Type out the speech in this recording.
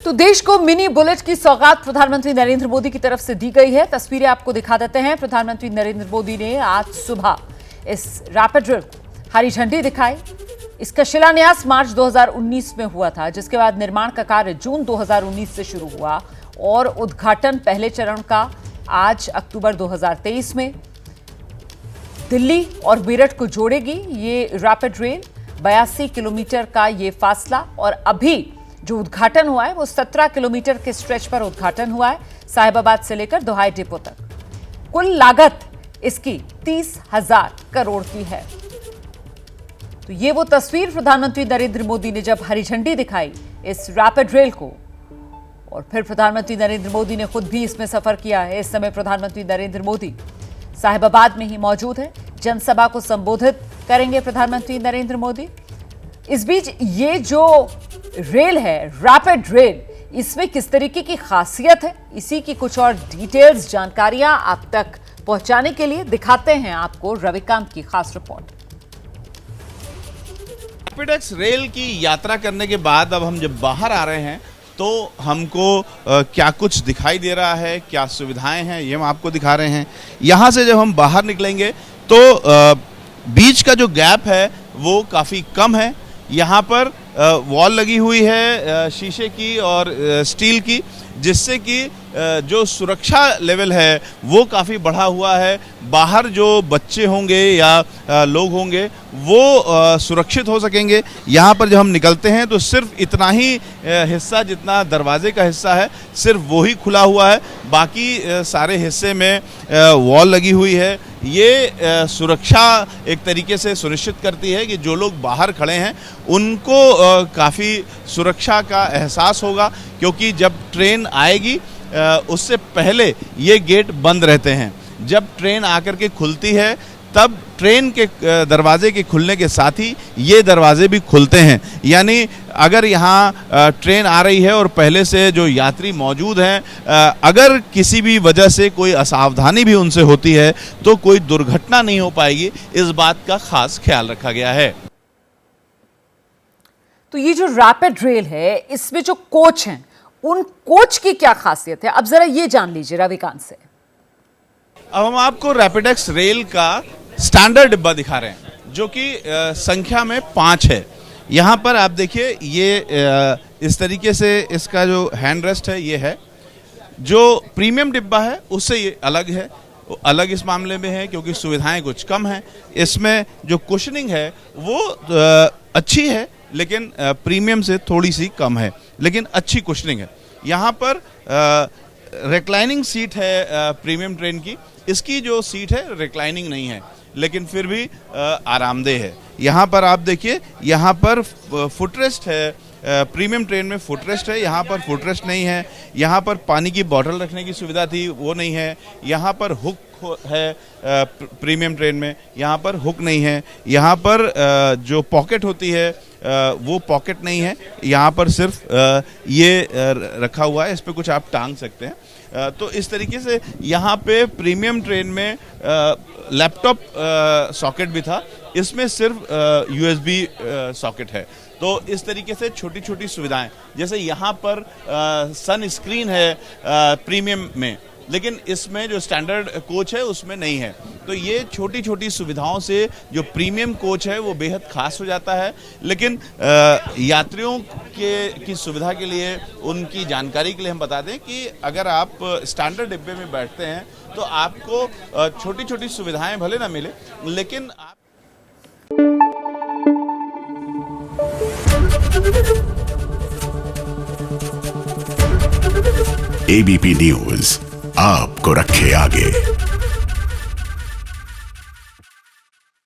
तो देश को मिनी बुलेट की सौगात प्रधानमंत्री नरेंद्र मोदी की तरफ से दी गई है। तस्वीरें आपको दिखा देते हैं। प्रधानमंत्री नरेंद्र मोदी ने आज सुबह इस रैपिड ड्रिल को हरी झंडी दिखाई। इसका शिलान्यास मार्च 2019 में हुआ था, जिसके बाद निर्माण का कार्य जून 2019 से शुरू हुआ और उद्घाटन पहले चरण का आज अक्टूबर 2023 में। दिल्ली और मेरठ को जोड़ेगी ये रैपिड रेल। 82 किलोमीटर का ये फासला और अभी जो उद्घाटन हुआ है वो 17 किलोमीटर के स्ट्रेच पर उद्घाटन हुआ है, साहिबाबाद से लेकर दोहाई डिपो तक। कुल लागत इसकी 30,000 करोड़ की है। तो ये वो तस्वीर प्रधानमंत्री नरेंद्र मोदी ने जब हरी झंडी दिखाई इस रैपिड रेल को, और फिर प्रधानमंत्री नरेंद्र मोदी ने खुद भी इसमें सफर किया है। इस समय प्रधानमंत्री नरेंद्र मोदी साहिबाबाद में ही मौजूद है। जनसभा को संबोधित करेंगे प्रधानमंत्री नरेंद्र मोदी। इस बीच ये जो रेल है, रैपिड रेल, इसमें किस तरीके की खासियत है, इसी की कुछ और डिटेल्स, जानकारियां आप तक पहुंचाने के लिए दिखाते हैं आपको रविकांत की खास रिपोर्ट। रैपिडेक्स रेल की यात्रा करने के बाद अब हम जब बाहर आ रहे हैं तो हमको क्या कुछ दिखाई दे रहा है, क्या सुविधाएं हैं, ये हम आपको दिखा रहे हैं। यहाँ से जब हम बाहर निकलेंगे तो बीच का जो गैप है वो काफ़ी कम है। यहाँ पर वॉल लगी हुई है शीशे की और स्टील की, जिससे कि जो सुरक्षा लेवल है वो काफ़ी बढ़ा हुआ है। बाहर जो बच्चे होंगे या लोग होंगे वो सुरक्षित हो सकेंगे। यहाँ पर जब हम निकलते हैं तो सिर्फ इतना ही हिस्सा, जितना दरवाजे का हिस्सा है, सिर्फ वो ही खुला हुआ है। बाकी सारे हिस्से में वॉल लगी हुई है। ये सुरक्षा एक तरीके से सुनिश्चित करती है कि जो लोग बाहर खड़े हैं उनको काफ़ी सुरक्षा का एहसास होगा, क्योंकि जब ट्रेन आएगी उससे पहले ये गेट बंद रहते हैं। जब ट्रेन आकर के खुलती है तब ट्रेन के दरवाजे के खुलने के साथ ही ये दरवाजे भी खुलते हैं। यानी अगर यहाँ ट्रेन आ रही है और पहले से जो यात्री मौजूद हैं, अगर किसी भी वजह से कोई असावधानी भी उनसे होती है तो कोई दुर्घटना नहीं हो पाएगी, इस बात का खास ख्याल रखा गया है। तो ये जो रैपिड रेल है, इसमें जो कोच हैं, उन कोच की क्या खासियत है, अब जरा ये जान लीजिए रविकांत से। अब हम आपको रैपिडेक्स रेल का स्टैंडर्ड डिब्बा दिखा रहे हैं, जो कि संख्या में 5 है। यहाँ पर आप देखिए, ये इस तरीके से इसका जो हैंड रेस्ट है ये है। जो प्रीमियम डिब्बा है उससे ये अलग है, अलग इस मामले में है क्योंकि सुविधाएं कुछ कम हैं। इसमें जो कुशनिंग है वो अच्छी है, लेकिन प्रीमियम से थोड़ी सी कम है, लेकिन अच्छी कुशनिंग है। यहाँ पर रिक्लाइनिंग सीट है प्रीमियम ट्रेन की। इसकी जो सीट है रिक्लाइनिंग नहीं है, लेकिन फिर भी आरामदेह है। यहाँ पर आप देखिए, यहाँ पर फुटरेस्ट है। प्रीमियम ट्रेन में फुटरेस्ट है, यहाँ पर फुटरेस्ट नहीं है। यहाँ पर पानी की बोतल रखने की सुविधा थी, वो नहीं है। यहाँ पर हुक है प्रीमियम ट्रेन में, यहाँ पर हुक नहीं है। यहाँ पर जो पॉकेट होती है वो पॉकेट नहीं है। यहाँ पर सिर्फ ये रखा हुआ है, इस पर कुछ आप टांग सकते हैं। तो इस तरीके से यहाँ पे प्रीमियम ट्रेन में लैपटॉप सॉकेट भी था, इसमें सिर्फ USB सॉकेट है। तो इस तरीके से छोटी छोटी सुविधाएं, जैसे यहाँ पर सन स्क्रीन है प्रीमियम में, लेकिन इसमें जो स्टैंडर्ड कोच है उसमें नहीं है। तो ये छोटी छोटी सुविधाओं से जो प्रीमियम कोच है वो बेहद खास हो जाता है। लेकिन यात्रियों की सुविधा के लिए, उनकी जानकारी के लिए हम बता दें कि अगर आप स्टैंडर्ड डिब्बे में बैठते हैं तो आपको छोटी छोटी सुविधाएं भले ना मिले, लेकिन आप ABP न्यूज आपको रखे आगे।